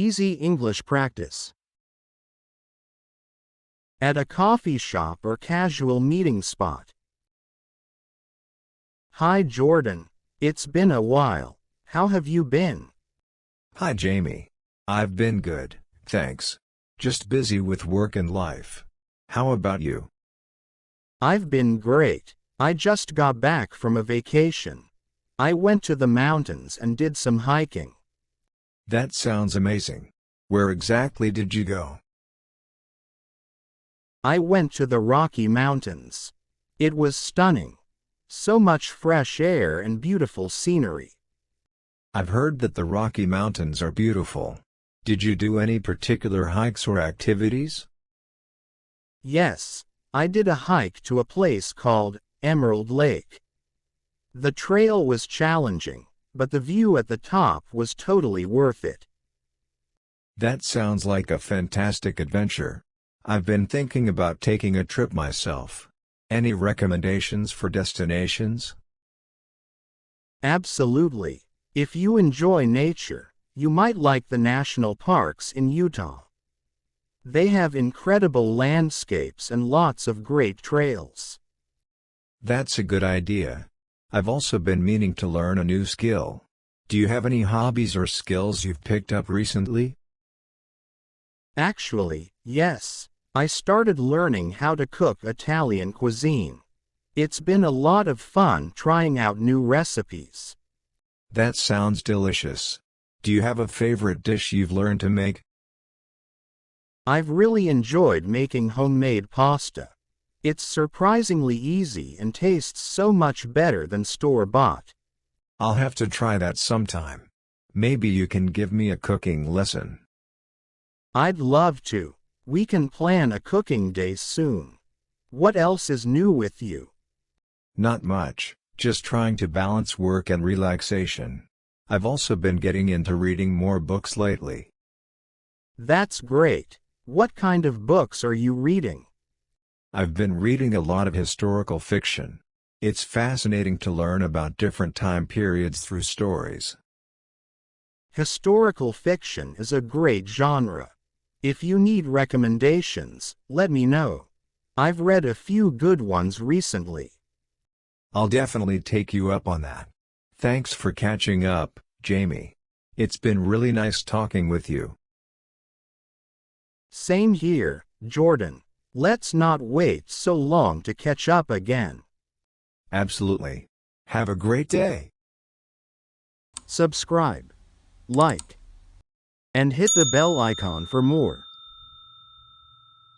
Easy English practice. At a coffee shop or casual meeting spot. Hi Jordan. It's been a while. How have you been? Hi Jamie. I've been good, thanks. Just busy with work and life. How about you? I've been great. I just got back from a vacation. I went to the mountains and did some hiking. That sounds amazing. Where exactly did you go? I went to the Rocky Mountains. It was stunning. So much fresh air and beautiful scenery. I've heard that the Rocky Mountains are beautiful. Did you do any particular hikes or activities? Yes, I did a hike to a place called Emerald Lake. The trail was challenging, but the view at the top was totally worth it. That sounds like a fantastic adventure. I've been thinking about taking a trip myself. Any recommendations for destinations? Absolutely. If you enjoy nature, you might like the national parks in Utah. They have incredible landscapes and lots of great trails. That's a good idea. I've also been meaning to learn a new skill. Do you have any hobbies or skills you've picked up recently? Actually, yes. I started learning how to cook Italian cuisine. It's been a lot of fun trying out new recipes. That sounds delicious. Do you have a favorite dish you've learned to make? I've really enjoyed making homemade pasta. It's surprisingly easy and tastes so much better than store-bought. I'll have to try that sometime. Maybe you can give me a cooking lesson. I'd love to. We can plan a cooking day soon. What else is new with you? Not much, just trying to balance work and relaxation. I've also been getting into reading more books lately. That's great. What kind of books are you reading? I've been reading a lot of historical fiction. It's fascinating to learn about different time periods through stories. Historical fiction is a great genre. If you need recommendations, let me know. I've read a few good ones recently. I'll definitely take you up on that. Thanks for catching up, Jamie. It's been really nice talking with you. Same here, Jordan. Let's not wait so long to catch up again. Absolutely. Have a great day. Subscribe, like, and hit the bell icon for more.